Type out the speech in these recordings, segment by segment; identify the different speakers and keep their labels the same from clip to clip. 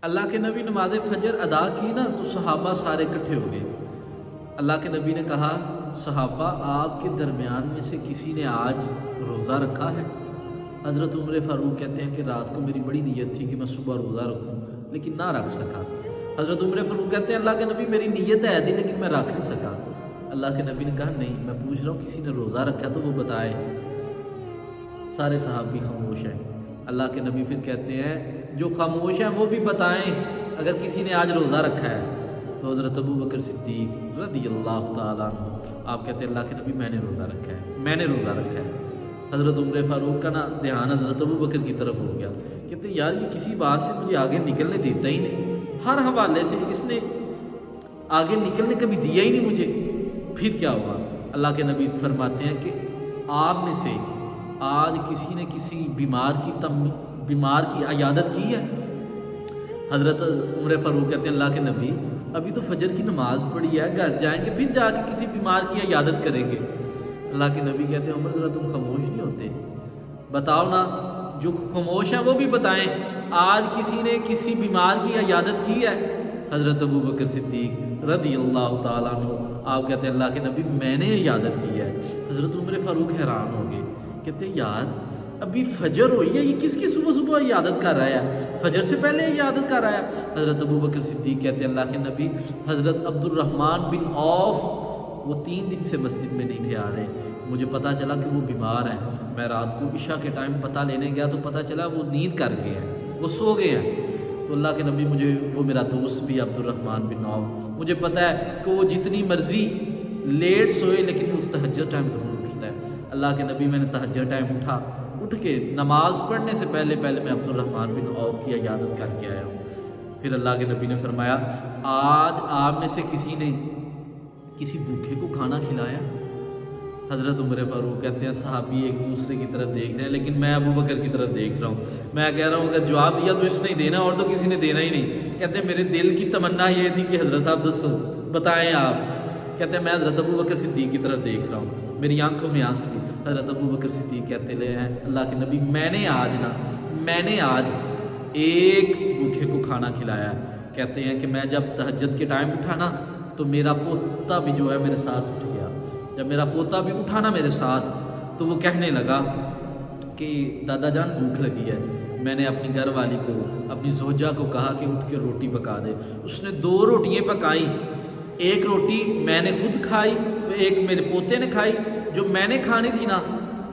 Speaker 1: اللہ کے نبی نماز فجر ادا کی نا تو صحابہ سارے اکٹھے ہو گئے۔ اللہ کے نبی نے کہا صحابہ آپ کے درمیان میں سے کسی نے آج روزہ رکھا ہے؟ حضرت عمر فاروق کہتے ہیں کہ رات کو میری بڑی نیت تھی کہ میں صبح روزہ رکھوں لیکن نہ رکھ سکا۔ حضرت عمر فاروق کہتے ہیں اللہ کے نبی میری نیت ہے تھی لیکن میں رکھ نہیں سکا۔ اللہ کے نبی نے کہا نہیں، میں پوچھ رہا ہوں کسی نے روزہ رکھا تو وہ بتائے۔ سارے صحابی خاموش ہیں۔ اللہ کے نبی پھر کہتے ہیں جو خاموش ہیں وہ بھی بتائیں اگر کسی نے آج روزہ رکھا ہے۔ تو حضرت ابو بکر صدیق رضی اللہ تعالیٰ عنہ آپ کہتے ہیں اللہ کے نبی میں نے روزہ رکھا ہے، میں نے روزہ رکھا ہے۔ حضرت عمر فاروق کا نا دھیان حضرت ابو بکر کی طرف ہو گیا، کہتے ہیں یار یہ کسی بات سے مجھے آگے نکلنے دیتا ہی نہیں، ہر حوالے سے اس نے آگے نکلنے کبھی دیا ہی نہیں مجھے۔ پھر کیا ہوا؟ اللہ کے نبی فرماتے ہیں کہ آپ میں سے آج کسی نے کسی بیمار کی عیادت کی ہے؟ حضرت عمر فاروق کہتے ہیں اللہ کے نبی ابھی تو فجر کی نماز پڑھی ہے، گھر جائیں گے پھر جا کے کسی بیمار کی عیادت کریں گے۔ اللہ کے نبی کہتے ہیں عمر ذرا تم خاموش نہیں ہوتے؟ بتاؤ نا، جو خاموش ہیں وہ بھی بتائیں آج کسی نے کسی بیمار کی عیادت کی ہے؟ حضرت ابو بکر صدیق رضی اللہ تعالیٰ عنہ آپ کہتے ہیں اللہ کے نبی میں نے عیادت کی ہے۔ حضرت عمر فاروق حیران ہو گئے، کہتے ہیں یار ابھی فجر ہوئی ہے، یہ کس کی صبح صبح عیادت کر رہا ہے؟ فجر سے پہلے عیادت کر رہا ہے۔ حضرت ابو بکر صدیق کہتے ہیں اللہ کے نبی حضرت عبد الرحمن بن عوف وہ 3 دن سے مسجد میں نہیں تھے آ رہے، مجھے پتہ چلا کہ وہ بیمار ہیں، میں رات کو عشاء کے ٹائم پتہ لینے گیا تو پتہ چلا وہ نیند کر گئے ہیں، وہ سو گئے ہیں۔ تو اللہ کے نبی مجھے وہ میرا دوست بھی عبد الرحمن بن عوف مجھے پتہ ہے کہ وہ جتنی مرضی لیٹ سوئے لیکن وہ تہجد ٹائم ضرور اٹھتا ہے۔ اللہ کے نبی میں نے تہجد ٹائم اٹھ کے نماز پڑھنے سے پہلے میں عبد الرحمن بن عوف کی عیادت کر کے آیا ہوں۔ پھر اللہ کے نبی نے فرمایا آج آپ میں سے کسی نے کسی بھوکے کو کھانا کھلایا؟ حضرت عمر فاروق کہتے ہیں صحابی ایک دوسرے کی طرف دیکھ رہے ہیں لیکن میں ابو بکر کی طرف دیکھ رہا ہوں، میں کہہ رہا ہوں اگر جواب دیا تو اس نے دینا اور تو کسی نے دینا ہی نہیں۔ کہتے ہیں میرے دل کی تمنا یہ تھی کہ حضرت صاحب دسو بتائیں آپ۔ کہتے ہیں میں حضرت ابو بکر صدیق کی طرف دیکھ رہا ہوں، میری آنکھوں میں آنسو بھی۔ حضرت ابو بکر صدیق کہتے ہیں اللہ کے نبی میں نے آج ایک بھوکے کو کھانا کھلایا۔ کہتے ہیں کہ میں جب تہجد کے ٹائم اٹھا نا تو میرا پوتا بھی جو ہے میرے ساتھ اٹھ گیا۔ جب میرا پوتا بھی اٹھا نا میرے ساتھ تو وہ کہنے لگا کہ دادا جان بھوک لگی ہے۔ میں نے اپنی گھر والی کو اپنی زوجہ کو کہا کہ اٹھ کے روٹی پکا دے، اس نے 2 روٹیاں پکائیں، ایک روٹی میں نے خود کھائی، ایک میرے پوتے نے کھائی۔ جو میں نے کھانی تھی نا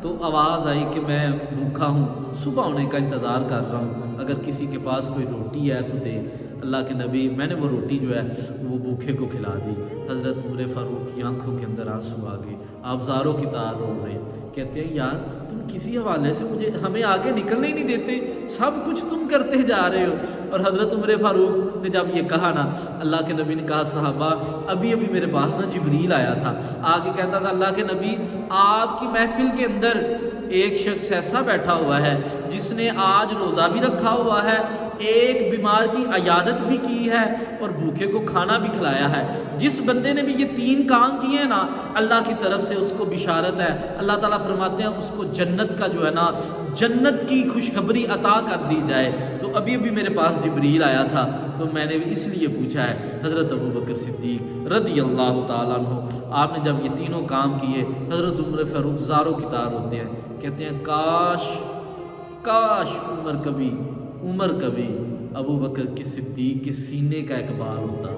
Speaker 1: تو آواز آئی کہ میں بھوکا ہوں، صبح ہونے کا انتظار کر رہا ہوں، اگر کسی کے پاس کوئی روٹی ہے تو دے۔ اللہ کے نبی میں نے وہ روٹی جو ہے وہ بھوکے کو کھلا دی۔ حضرت عمر فاروق کی آنکھوں کے اندر آنسو آ گئے، آپ زاروں کی تار رو رہے ہیں۔ کہتے ہیں یار تم کسی حوالے سے ہمیں آگے نکلنے ہی نہیں دیتے، سب کچھ تم کرتے جا رہے ہو۔ اور حضرت عمر فاروق نے جب یہ کہا نا اللہ کے نبی نے کہا صحابہ ابھی میرے پاس نا جبریل آیا تھا، آگے کہتا تھا اللہ کے نبی آپ کی محفل کے اندر ایک شخص ایسا بیٹھا ہوا ہے جس نے آج روزہ بھی رکھا ہوا ہے، ایک بیمار کی عیادت بھی کی ہے اور بھوکے کو کھانا بھی کھلایا ہے۔ جس بندے نے بھی یہ 3 کام کیے ہیں نا اللہ کی طرف سے اس کو بشارت ہے، اللہ تعالیٰ فرماتے ہیں اس کو جنت کا جو ہے نا جنت کی خوشخبری عطا کر دی جائے۔ تو ابھی میرے پاس جبریل آیا تھا تو میں نے اس لیے پوچھا ہے۔ حضرت ابو بکر صدیق رضی اللہ تعالیٰ عنہ آپ نے جب یہ تینوں کام کیے حضرت عمر فاروق زاروں کی تار ہوتے ہیں، کہتے ہیں کاش عمر کبھی ابو بکر کے صدیق کے سینے کا اقبال ہوتا۔